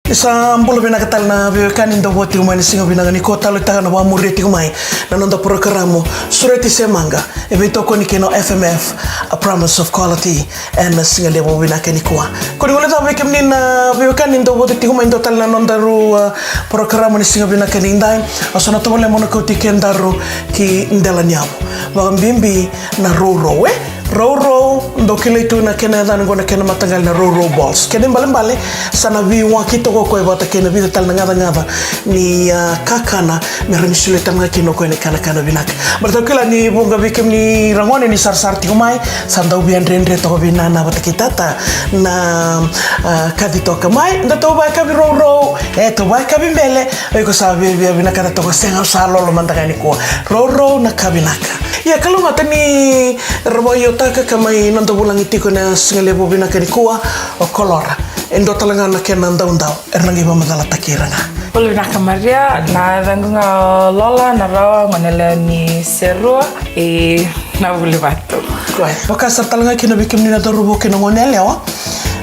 Isambolo binakatal na biwekani ndo woti umani singa binagani ko talo tagana wa mureti kumai na nanda programo sureti semanga evento ko nikeno FMF a promise of quality and singa lebo binakani kwa ko ni wala beke mnina biwekani ndo woti kumai ndo tal na nanda ru programo ni singa binakani ndai asona to wala mono ko tikendaru ki ndela nyamo bagambimbi na roro Roro ndo kile tu na kena dan ngona kena matangal na Roro balls. Kena mbale sana vi wakito ko ko bata kena vi tal ngada ni kakana merani sule tanga kino ko ne kana binak. Berto kila ni bunga bikem ni rangone ni sar ti kumai sanda ubi andre to binana bata kitata na kadito kamai nda to ba ka Roro to ba ka bimbele ko sabi bi binaka to ko senga salo lo mantangani ko Roro na kabinaka. Ya kalau ngata ni raboyo taka kamai nanda bulang itiko na singalebo binakani kuwa o kolora endo talanga na kena ndau ernangi mamadala takiranga Polo na kamaria na rangunga lola na rawa manela ni serua e na bulivato. Koi bakasa talanga kina bikim ni na dorubo kina ngonele wa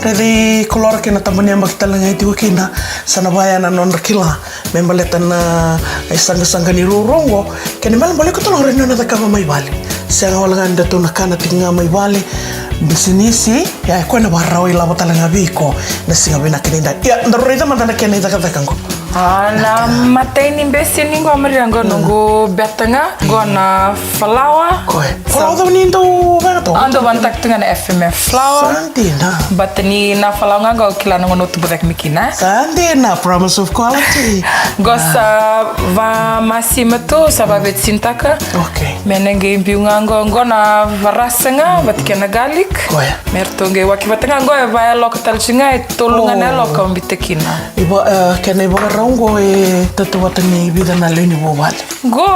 Redi kolora kena tambani ambak talanga itiko kina sana baya na non kila membaleta na sanga ni rurongo kena malam boleh ko tolong reno na takama mai bali Sanga wala nganda to nakana tinga mai bale bisinisi ya kwenda barawi la batalanga biko na singa bina kinda ya ndarorita mandana kene zakata kango na mateni mbesi ningo amriango nungu betanga gona falawa falawa ni ndo bato ando bantak tinga na FMF flower sandina batani na falawa ngo kila nango no tubudak mikina sandina promise of quality gosa va masima to sababet sintaka okay menenge mbiunga ngo na varasanga batikana garlic mertonge wakivatanga ngo va lokatal chinga tolungana lokam bitekina ibo kene ibo raungo tatu watani vida na leni bo wale go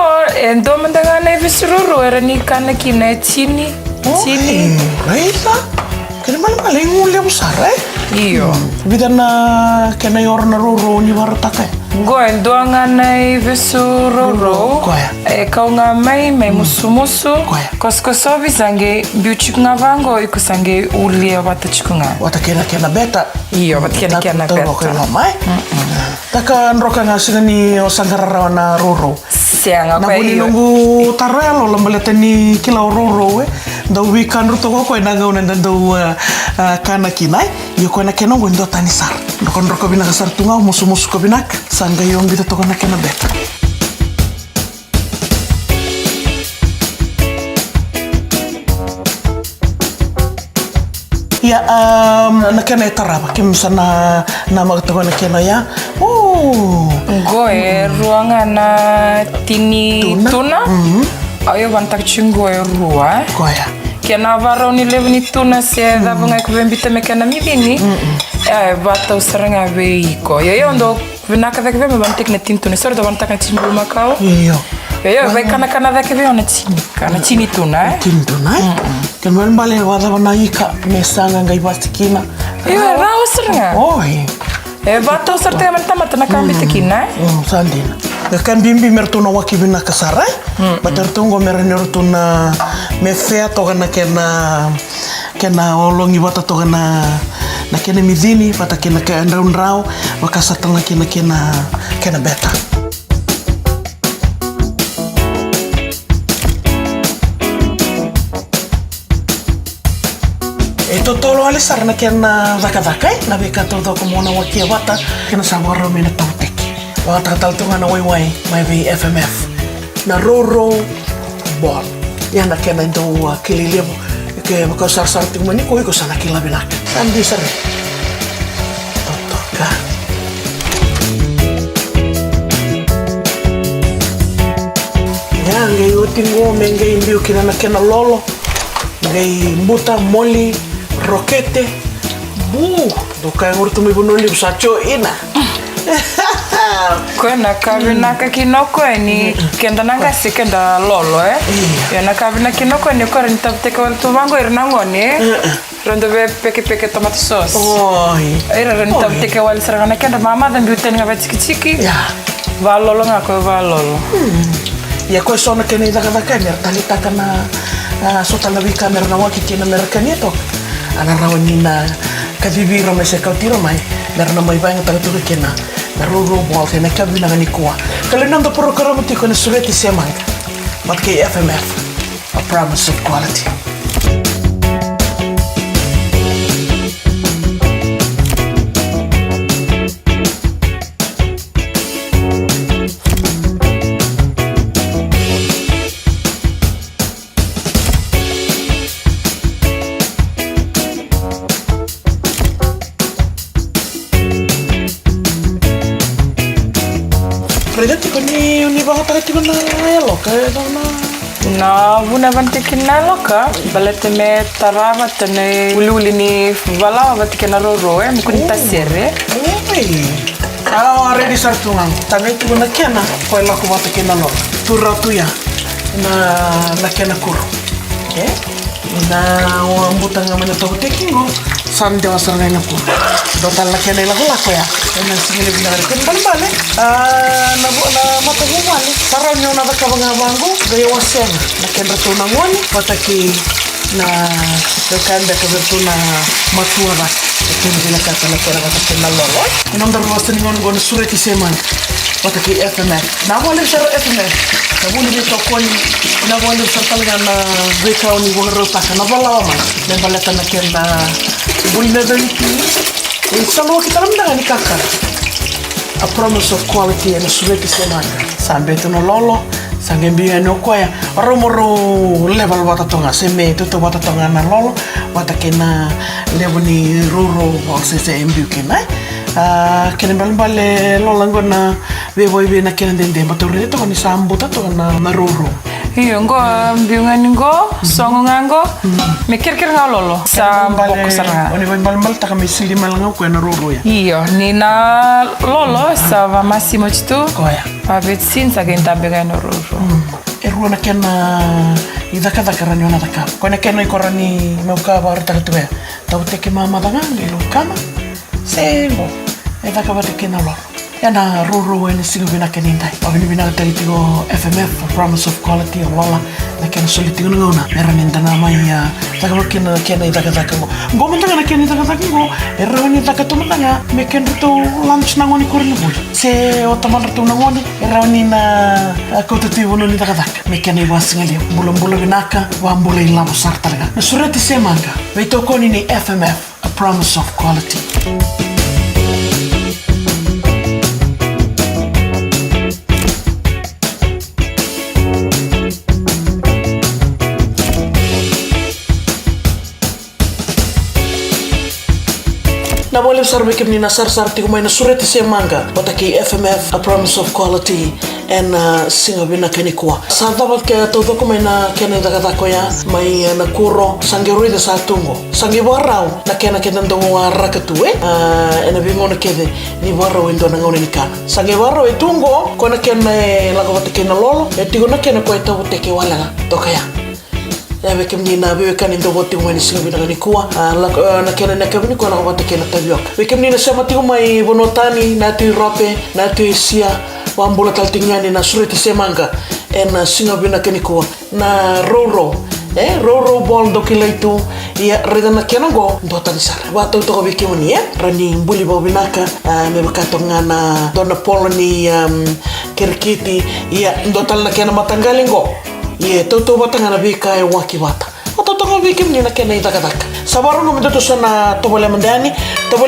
endo mandanga na visuru era ni kana kina chini reisa kene mal ngule busara iyo vida na kene yorna roro ni warataka go endo ngana visuru kaunga mai musumusu koskoso bisange biuchikunga vango ikusange ulia watachikunga watakena beta iyo watakena beta mai taka nroka ngasinga ni osangarara na roro sianga kwa iyo nungu tarelo lambaleta ni kila roro ndo weekend ruto ko nanga unenda ndo kana kinai yoko na kenongo ndo tanisar ndoko bina kasar tunga musu ko binak sanga yong bita to kana kena beta ya na kena taraba kim sana na magto na kena ya goe ruanga na tini tuna ayo bantak chingoe rua goya kena varoni levni tuna se davanga kubembita mekana mivini bata usaranga veiko yo ndo vinaka veke veme bantek na tintuna sor do bantak na chimbulu makao yo vai kana veke ve ona chini tuna tuna kemen bale wada wana ika mesanga ngai bastikina yo rao sranga bata usarte mantama tana kambitikina sandina kan bimbi mertuna wakibina kasara batertungo merenertuna mefea togana kena olongi bata togana na kena midini bata kena ndaun rao wakasatanga kena beta tolo alisar na kena zakadakai na beka todo como na wakia bata kena sabaro mena tauteki wata taltunga na wai mai FMF na roro ball yana kena ndo kililemo ke baka sar tingmani ko sana kila binak sandi sar totoka ya ngai utingo mengai mbiu kina kena lolo ngai mbuta moli rokete do kaya ngurtu mi bunuli usacho ina kwena kabina kinoko ni kenda nanga sikenda lolo yana kabina kinoko ni ko renta teka wal tumango irnangoni rondo be peke tomato sauce era renta teka wal sarana kenda mama dan biuten nga chiki va lolo ngako va lolo ya ko sona kene daga kamera talita kana sota labi kamera na waki kina merkanito ana rawani na kadivira mai se kautira mai merna mai vai ngata tu kena na roro bol te na kabina ngani kwa kalenanda programa ti kona sureti se mai mat ke FMF a promise of quality. Predati ko ni ba takati ko na yalo ka na vuna vantikina loka balete me tarava tene uli ni vala vatikina roro mukuni tasere ready sartungan tangai tu na kena ko la ko vatikina lo turra tuya na kena kuro na ambutanga mana to tekingo sande wasaranga na kuro dotal la kena la ko ya na singile binare kun bale na mata ngwali saranyo na bakabanga bangu gaya wasena na kenda to na ngwali pataki na kanda ka bertuna matua ba kena bila kata na kera pataki na lolo inong daru waseni ngon sureti seman pataki FMF na wale sharo FMF na wale dito koni na wale sa talaga na beka ni wala taka na balawa man na balata na kenda bulna dito salo kita lamda ni kakar a promise of quality and a sureti semana sambe to no lolo sange biya no koya romoro level wata tonga seme to wata tonga na lolo wata kena level ni ruro se mbu kena kena balbale lolango na we na kena dende batori to ni sambu to na ruro iyo ngo mbiungani ngo songo ngango me kirkir nga lolo sa mboko saranga oni balbal ta kami sili malanga ko na ruro ya iyo ni na lolo sa va massimo chitu koya pa vetsin sa genta bega no ruro eru na kena idaka ranyo na taka ko na kena ikorani mauka ba rata tu ya tau te ke mama danga lo kama sebo idaka ba te kena lolo yana ruru ni sigo bina kenindai abini bina tari tigo FMF a promise of quality wala na ken soliti ngona era nindana mai ya taka kena idaka go mentanga na ken idaka go era ni idaka to mentanga me ken to lunch na ngoni korni bul se otamar to na ngoni era ni na kotati wono ni idaka me ken ibas ngali bulo binaka wa mbula ila busar talaga na surati semanga veito koni ni FMF a promise of quality. Na boleh sarbe kemni na sar ti kumai na sureti semanga pataki FMF a promise of quality and singa bina kenikua sa dapat ke to kumai na kena daga koya mai na kuro sangerui de sa tungo sangi warau na kena kenda ndongo rakatu ena bimo na kede ni warau ndo na ngone nikana sangi warau tungo kona kena lago pataki na lolo tigo na kena ko ito teke wala to kaya ya bekem ni na be kan indo boti mo ni singa bina ni kuwa na kena na kabini ko na bota kena tabiok bekem ni na sama ti mai bonotani na tu rope na tu sia wambula taltingani na sureti semanga en singa bina keni kuwa na roro bol do kilaitu ya reda na kena go dota ni sar wa to bekem ni rani mbuli bo binaka me bakato ngana dona poloni kerkiti ya dotal na kena matangalingo ye toto batanga na bika e waki bata toto nga bikim ni na kena itaka sabaro no mito sana to bole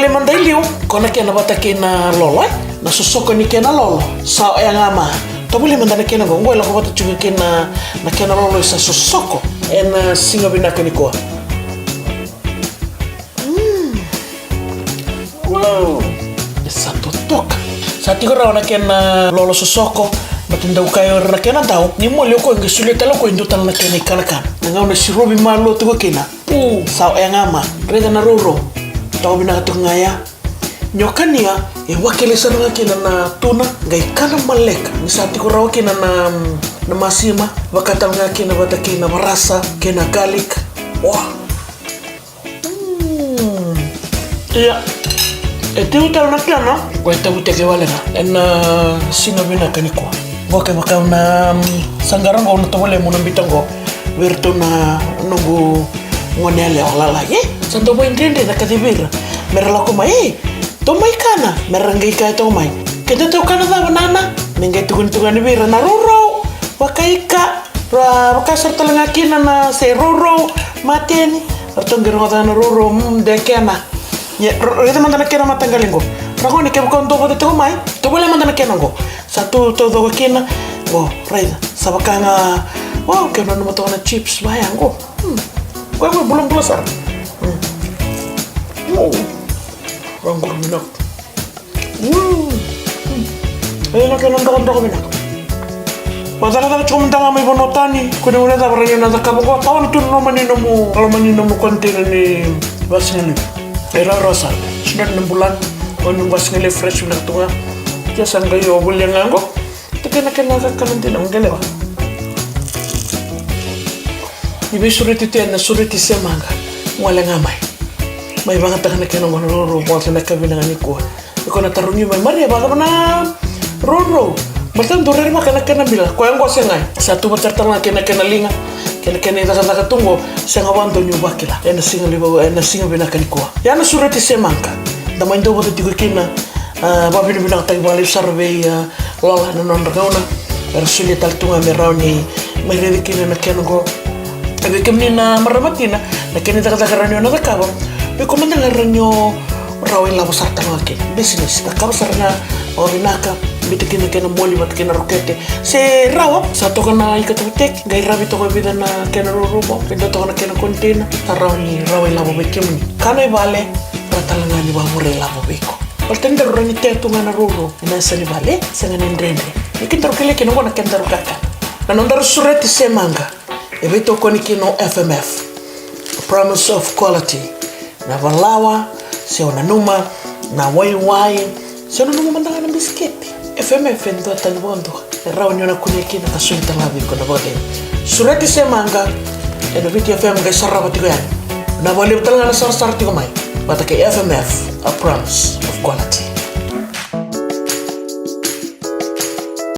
mandai liu kona kena bata kena lolo na sosoko ni kena lolo sa e ngama to bole mandana kena go ngoi la ko bata chuga kena na kena lolo sa sosoko en singa bina keni ko wow esa totoka sa tigora na kena lolo sosoko batinda ukayo na kena tau ni mo leo ko ngisule talo ko indu tala kena ikalakan nga una sirobi malo to kena sao engama reda na roro tau bina to ngaya nyokania e wakele saranga kena na tuna ngai kana maleka ni sati ko rawa kena na masima wakata nga kena bataki na marasa kena garlic wah ya ete utal na kena ko ete uteke wala na singa bina kaniko Boke baka na sangarango na tawale mo ng bitango wirto na nungu ngonele olala santo bo intende na kadibira merala ko mai to mai kana merangai kai to mai kenda to kana da banana mengai tugun-tugun ni na roro wakaika waka sertalenga kina na se roro mateni artongir ngota na roro de kena ya rete mandana kena matanggalingo ragoni ke kon to bote to mai to boleh mandana kena go satu to do kena go raida sabakanga wow kena no matona chips bayang go gue belum besar ranggur minak enak kena ndok minak Padahal cuma tengah mai bonotani, kau udah tak pernah nada kamu kau tahu itu kalau maninomu konten ini basnya ni, era rasa sudah 6 bulan, kalau basnya ni fresh sudah tua, ya sangka yo boleh nganggo, tapi nak kan tidak mungkin lewat. Ibu surat itu anda surat itu semangga, mulai ngamai, mai banget tak nak ngono roro, buat nak kabinangan iku, iku nak taruhnya mai mari bagaimana roro. Berarti dorang makan bila, kau yang kau sengai satu macam terang kena linga, kena itu kata tunggu, sengai wanto nyubah kila, ena singa binakan kau, ya na surat semangka, damai itu waktu tiga kena, babi ni binang tadi balik survey, lola non ragauna, sulit tal tunga merau ni, mereka kena nak kena kau, tapi kemana na meramatina, nak kena tak ranyo na tak kau, tapi kau mana ranyo rawin labu sarta makin, bisnis, tak kau sarna orinaka. Bita kena moli bat kena rokete se rawa satu kena ikatek gai rabi to bida na kena rubo kena to kena konten tarawni rawa labo bekemni kana vale ratalanga ni ba mure labo beko altende roni tetu ngana rubo na sani vale sangane ndrendre ikinta rokele kena wana kenda rokaka na nondar sureti semanga ebito koni kino FMF promise of quality na valawa se ona numa na wai se ona numa mandanga na bisketi FMF ndo tanbondo rauni na kunyekina kasunta labi kona bode surati semanga eno viti FM ga saraba tigo yan na bole talanga na sar tiko mai batake FMF a promise of quality